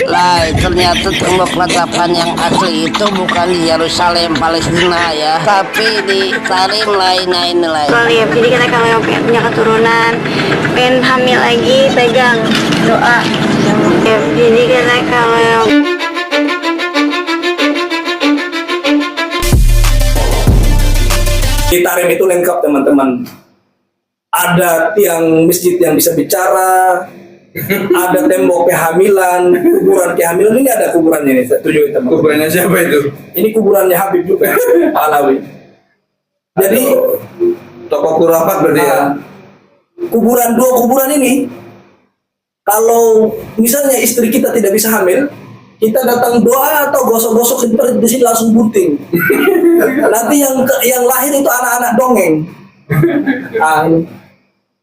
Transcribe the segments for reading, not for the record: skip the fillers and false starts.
Lah, ternyata tembok ratapan yang asli itu bukan di Yerusalem, Palestina ya, tapi di Tarim lain-lain lain. Lihat, jadi kata kalau yang pengen punya keturunan, pengen hamil lagi, pegang doa. Ya, jadi kata kalau yang di Tarim itu lengkap teman-teman. Ada tiang masjid yang bisa bicara, ada tembok kehamilan, kuburan kehamilan. Ini ada kuburannya nih, tunjukin teman. Kuburannya siapa itu? Ini kuburannya Habib juga, Alawi. Jadi Tokoh Khurafat berarti ya? dua kuburan ini, kalau misalnya istri kita tidak bisa hamil, kita datang doa atau gosok-gosok di sini langsung bunting. Nanti yang lahir itu anak-anak dongeng.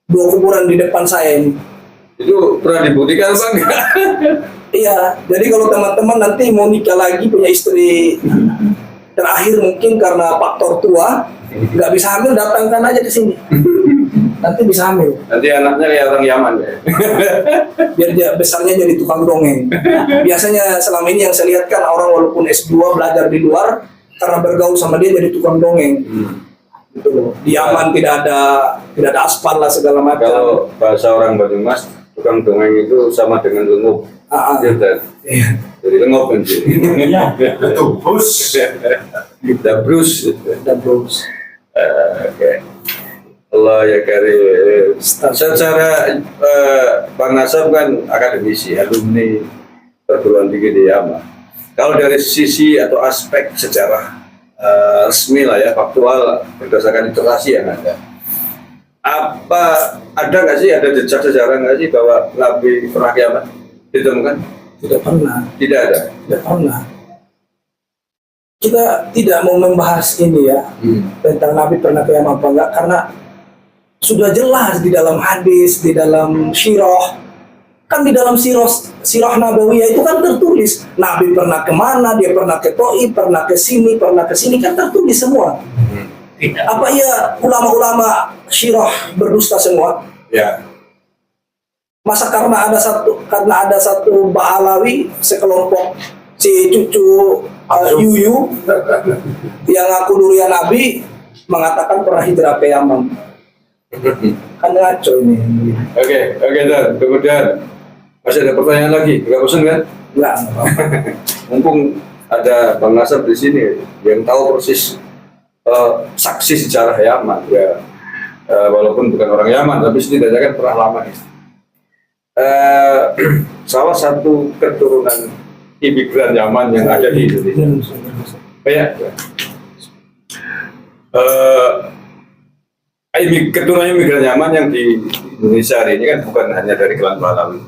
Dua kuburan di depan saya ini. Itu pernah dibuktikan apa enggak? Iya, jadi kalau teman-teman nanti mau nikah lagi punya istri terakhir mungkin karena faktor tua nggak bisa hamil, datangkan aja ke sini. Nanti bisa hamil. Nanti anaknya kayak orang Yaman ya? Biar dia besarnya jadi tukang dongeng. Biasanya selama ini yang saya lihat kan orang walaupun S2 belajar di luar, karena bergaul sama dia jadi tukang dongeng. Gitu loh. Di Yaman tidak ada aspal lah segala macam. Kalau bahasa orang Banyumas, tukang dongeng itu sama dengan lengup. Iya. Jadi lengup kan sih. Itu bus. Dabrus. Oke. Allah ya karim. Secara Bang Nasab kan akademisi, alumni perguruan tinggi di Yaman. Kalau dari sisi atau aspek sejarah resmi lah ya, faktual berdasarkan literasi yang ada, ada nggak sih, ada jejak sejarah nggak sih bahwa Nabi pernah ke Yaman ditemukan? Tidak pernah. Tidak ada. Tidak pernah. Kita tidak mau membahas ini ya, tentang Nabi pernah ke Yaman apa enggak, karena sudah jelas di dalam hadis, di dalam sirah, kan di dalam sirah Nabawiyah itu kan tertulis Nabi pernah kemana, dia pernah ke Taif, pernah ke sini, kan tertulis semua. Apa iya ulama-ulama sirah berdusta semua? Ya. Masa karena ada satu Ba'alawi, sekelompok si cucu Yuyu yang ngaku durian Nabi mengatakan pernah hijrah ke Yaman. Kan ngaco ini. Oke, Dan. Kemudian masih ada pertanyaan lagi, nggak bosan kan? Enggak. Mumpung ada Bang Nasab di sini yang tahu persis saksi sejarah Yaman ya, walaupun bukan orang Yaman tapi setidaknya kan pernah lama ya. Salah satu keturunan imigran Yaman yang ada di Indonesia. Banyak. Keturunan imigran Yaman yang di Indonesia hari ini kan bukan hanya dari klan Pahlawi,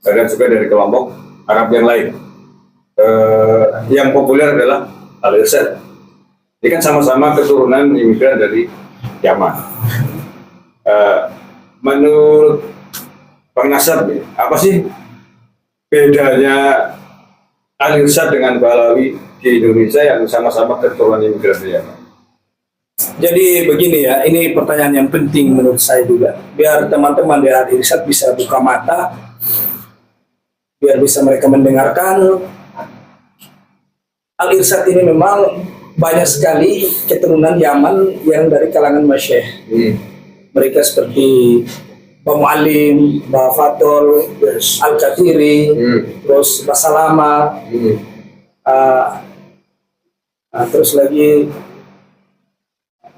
bahkan juga dari kelompok Arab yang lain. Yang populer adalah Al-Irsyad. Ini kan sama-sama keturunan imigran dari Yaman. Menurut Bang Nasab, apa sih bedanya Al-Irsyad dengan Pahlawi di Indonesia yang sama-sama keturunan imigran dari Yaman? Jadi begini ya, ini pertanyaan yang penting menurut saya juga. Biar teman-teman di Al-Irsyad bisa buka mata, biar bisa mereka mendengarkan. Al-Irsyad ini memang banyak sekali keturunan Yaman yang dari kalangan masyayikh. Mereka seperti Mbah Mu'alim, Mbah Fatol, Al-Katiri, terus Mbah Salama, terus lagi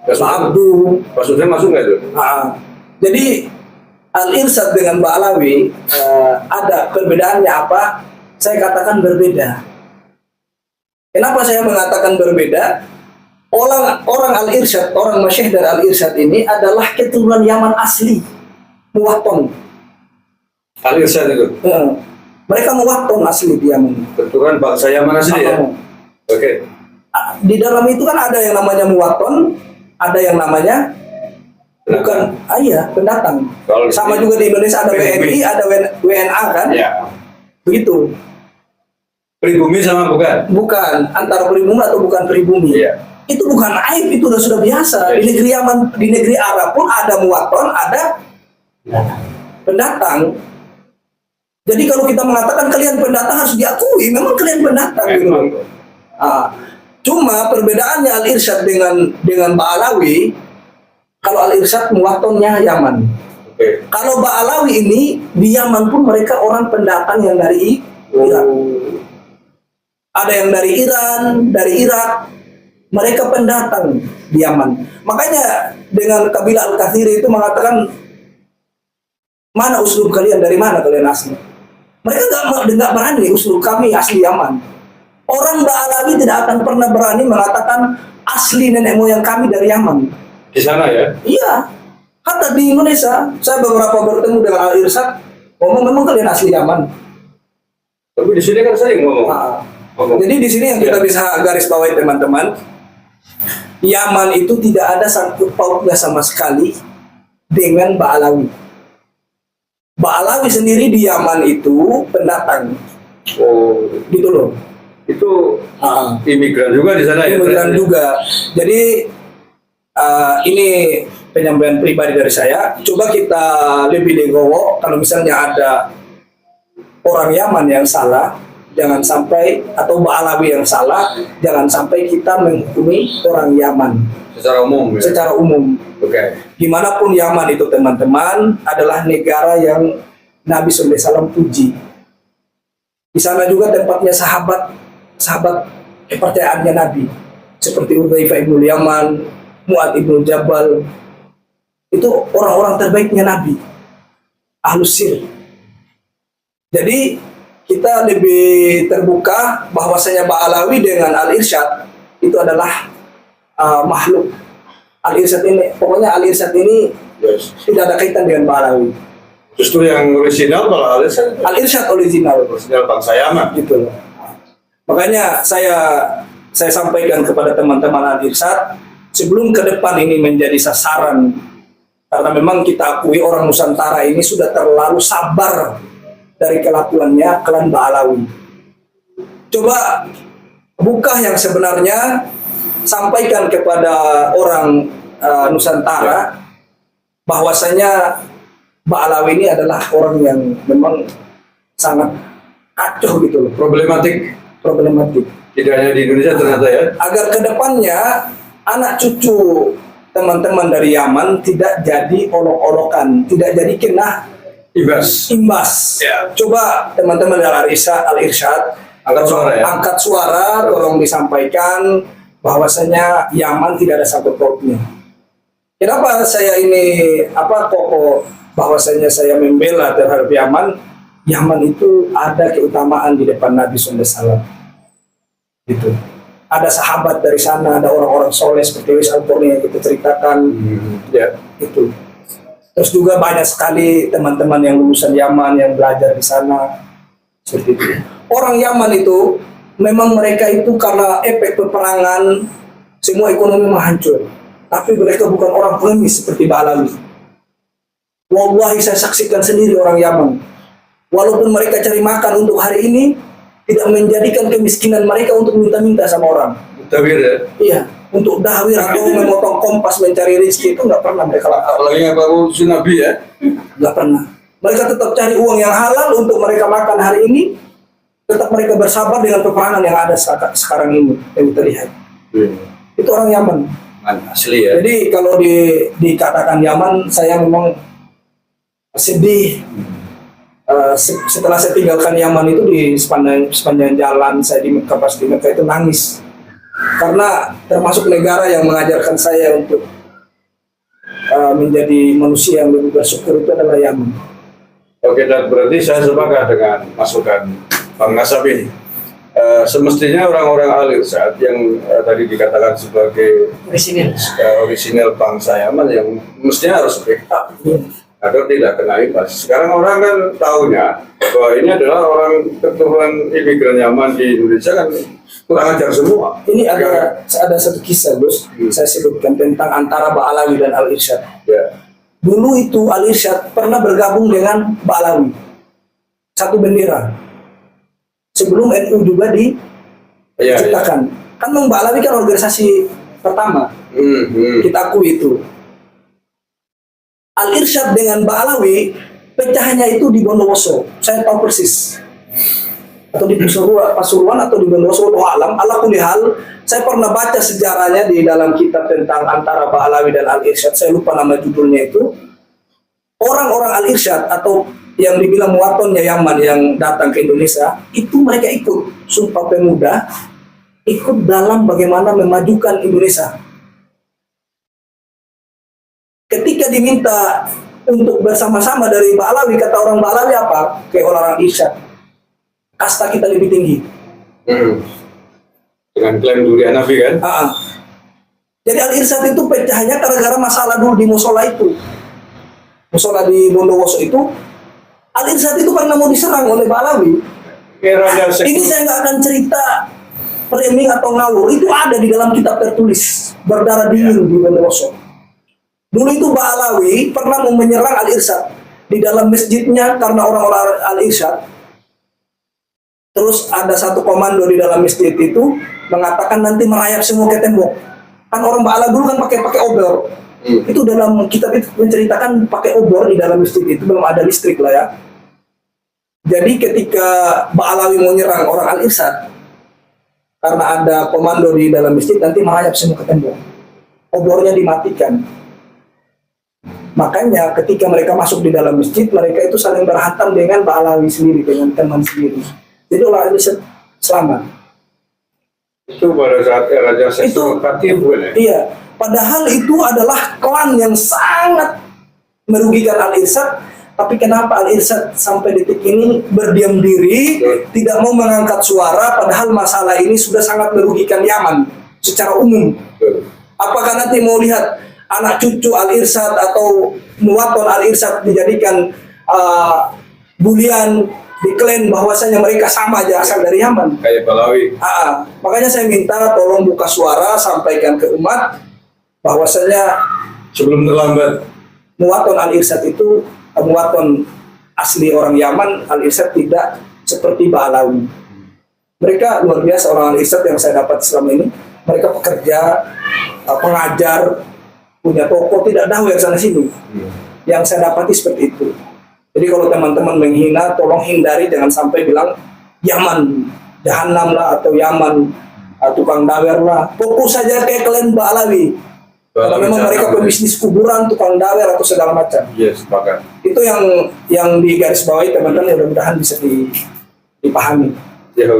Mbah Abdu. Pak Sufyan masuk nggak itu? Jadi Al-Irsyad dengan Mbak Alawi ada perbedaannya apa? Saya katakan berbeda. Kenapa saya mengatakan berbeda? Orang Al-Irsyad, orang masyayikh dari Al-Irsyad ini adalah keturunan Yaman asli, Muwatton. Al-Irsyad itu? Mereka Muwatton asli di Yaman. Keturunan bangsa Yaman asli ya? Oke. Di dalam itu kan ada yang namanya Muwatton, ada yang namanya bukan, pendatang. Kalau sama juga di Indonesia ada WNI, ada WNA kan? Ya. Begitu. Pribumi sama bukan? Bukan, antara pribumi atau bukan pribumi. Iya. Itu bukan aib, itu sudah biasa. Iya. Di negeri Yaman, di negeri Arab pun ada Muwatton, ada pendatang. Jadi kalau kita mengatakan kalian pendatang harus diakui, memang kalian pendatang gitu. Memang. Cuma perbedaannya Al-Irsyad dengan Ba'alawi, kalau Al-Irsyad muwatonnya Yaman. Oke. Kalau Ba'alawi ini di Yaman pun mereka orang pendatang yang dari Irak. Ada yang dari Iran, dari Irak, mereka pendatang di Yaman. Makanya dengan kabilah Al-Kathiri itu mengatakan, mana uslub kalian, dari mana kalian asli? Mereka nggak berani, uslub kami asli Yaman. Orang Ba'alawi tidak akan pernah berani mengatakan asli nenek moyang kami dari Yaman. Di sana ya? Iya, hatta di Indonesia, saya beberapa bertemu dengan Al-Irsyad, ngomong memang kalian asli Yaman. Tapi di sini kan sering ngomong. Ngomong. Jadi di sini yang kita bisa garis bawahi teman-teman, Yaman itu tidak ada sangkut pautnya sama sekali dengan Ba'alawi. Ba'alawi sendiri di Yaman itu pendatang, Oh, gitu loh. itu imigran juga di sana ya? Imigran juga. Jadi ini penyampaian pribadi dari saya. Coba kita lebih legowo. Kalau misalnya ada orang Yaman yang salah, jangan sampai, atau Ba'alawi yang salah, jangan sampai kita menghukumi orang Yaman Secara umum ya? secara umum. Oke. Gimanapun Yaman itu teman-teman adalah negara yang Nabi SAW puji. Di sana juga tempatnya sahabat kepercayaannya Nabi, seperti Hudzaifah ibnu Yaman, Mu'ad ibnu Jabal, itu orang-orang terbaiknya Nabi, Ahlus Sir. Jadi kita lebih terbuka bahwasanya Ba'alawi dengan Al-Irsyad itu adalah makhluk. Al-Irsyad ini, pokoknya Al-Irsyad ini Yes. tidak ada kaitan dengan Ba'alawi. Justru yang original kalau Al-Irsyad original, original bangsa Yaman. gitu loh. Makanya saya sampaikan kepada teman-teman Al-Irsyad, sebelum ke depan ini menjadi sasaran, karena memang kita akui orang Nusantara ini sudah terlalu sabar dari kelakuannya klan Ba'alawi. Coba buka yang sebenarnya, sampaikan kepada orang Nusantara bahwasanya Ba'alawi ini adalah orang yang memang sangat kacau gitu loh, problematik. Tidak hanya di Indonesia ternyata ya. Agar kedepannya anak cucu teman-teman dari Yaman tidak jadi olok-olokan, tidak jadi kena imbas. Ya. Coba teman-teman dari Al-Irsyad Angkat suara ya. angkat suara, tolong disampaikan bahwasanya Yaman tidak ada sangkut pautnya. Kenapa saya ini kokoh bahwasanya saya membela terhadap Yaman? Yaman itu ada keutamaan di depan Nabi SAW. Gitu. Ada sahabat dari sana, ada orang-orang soleh seperti Wis Al-Qarni yang kita ceritakan. Ya. Itu. Terus juga banyak sekali teman-teman yang lulusan Yaman yang belajar di sana. Seperti itu. Orang Yaman itu memang mereka itu karena efek peperangan semua ekonomi menghancur. Tapi mereka bukan orang pengemis seperti Ba'alawi. Wallahi saya saksikan sendiri orang Yaman. Walaupun mereka cari makan untuk hari ini, tidak menjadikan kemiskinan mereka untuk minta-minta sama orang. Tapi ya. Iya, untuk dawir atau memotong kompas mencari rezeki itu nggak pernah mereka lakukan. Apalagi yang baru Nabi ya. Nggak pernah. Mereka tetap cari uang yang halal untuk mereka makan hari ini. Tetap mereka bersabar dengan peperangan yang ada sekarang ini yang kita lihat. Itu orang Yaman. Asli ya. Jadi kalau dikatakan Yaman, saya memang sedih. Setelah saya tinggalkan Yaman itu di sepanjang jalan saya di Mekah, pas di Mekah itu nangis karena termasuk negara yang mengajarkan saya untuk menjadi manusia yang lebih bersyukur itu adalah Yaman. Oke, dan berarti saya sepakat dengan masukan Bang Nasab ini. Semestinya orang-orang Al-Irsyad yang tadi dikatakan sebagai orisinal bangsa Yaman yang mestinya harus backup agar tidak kena imbas. Sekarang orang kan tahunya bahwa ini adalah orang keturunan imigran Yaman di Indonesia kan kurang ajar semua. Ini ada satu kisah, Gus, saya sebutkan tentang antara Ba'alawi dan Al-Irsyad. Ya. Dulu itu Al-Irsyad pernah bergabung dengan Ba'alawi, satu bendera. Sebelum NU juga diciptakan. Kan Ba'alawi kan organisasi pertama, kita akui itu. Al-Irsyad dengan Ba'alawi pecahannya itu di Bondowoso. Saya tahu persis. Atau di Pasuruan atau di Bondowoso, Allah alam. Ala kulli hal, saya pernah baca sejarahnya di dalam kitab tentang antara Ba'alawi dan Al-Irsyad. Saya lupa nama judulnya itu. Orang-orang Al-Irsyad atau yang dibilang muwatonnya Yaman yang datang ke Indonesia, itu mereka ikut Sumpah Pemuda, ikut dalam bagaimana memajukan Indonesia. Ketika diminta untuk bersama-sama dari Ba'alawi, kata orang Ba'alawi apa? Kayak orang Irsyad, kasta kita lebih tinggi. Dengan klaim duri Hanafi kan? Jadi Al-Irsyad itu pecahnya gara-gara masalah dulu di musola itu. Musola di Bondowoso itu, Al-Irsyad itu karena mau diserang oleh Ba'alawi. Ini saya nggak akan cerita framing atau ngawur, itu ada di dalam kitab tertulis berdarah dingin di Bondowoso. Dulu itu Ba'alawi pernah mau menyerang Al-Irsyad di dalam masjidnya karena orang-orang Al-Irsyad. Terus ada satu komando di dalam masjid itu mengatakan nanti merayap semua ke tembok. Kan orang Ba'alawi dulu kan pakai obor. Itu dalam kitab itu menceritakan pakai obor di dalam masjid itu, belum ada listrik lah ya. Jadi ketika Ba'alawi mau nyerang orang Al-Irsyad, karena ada komando di dalam masjid nanti merayap semua ke tembok. Obornya dimatikan. Makanya ketika mereka masuk di dalam masjid, mereka itu saling berhantam dengan Ba'alawi sendiri, dengan teman sendiri. Jadi orang Irsyad selamat. Itu pada saat Raja Sektor Fatih bukan ya? Iya, padahal itu adalah klan yang sangat merugikan Al-Irsyad. Tapi kenapa Al-Irsyad sampai detik ini berdiam diri, tidak mau mengangkat suara, padahal masalah ini sudah sangat merugikan Yaman secara umum. Apakah nanti mau lihat anak cucu Al-Irsyad atau muwaton Al-Irsyad dijadikan bulian, diklaim bahwasanya mereka sama aja asal dari Yaman? Kayak Ba'alawi. Makanya saya minta tolong buka suara, sampaikan ke umat bahwasanya Sebelum terlambat. muwaton Al-Irsyad itu muwaton asli orang Yaman. Al-Irsyad tidak seperti Ba'alawi. Mereka luar biasa orang Al-Irsyad yang saya dapat selama ini. Mereka pekerja, pengajar, punya toko, tidak dakwah sana sini. Yang saya dapati seperti itu. Jadi kalau teman-teman menghina, tolong hindari, jangan sampai bilang Yaman jahanam lah, atau Yaman tukang dawer lah. Fokus saja kayak kalian Ba'alawi. Kalau memang mereka pebisnis kuburan, tukang dawer atau segala macam. Yes, sepakat. Itu yang digarisbawahi teman-teman, mudah-mudahan bisa dipahami.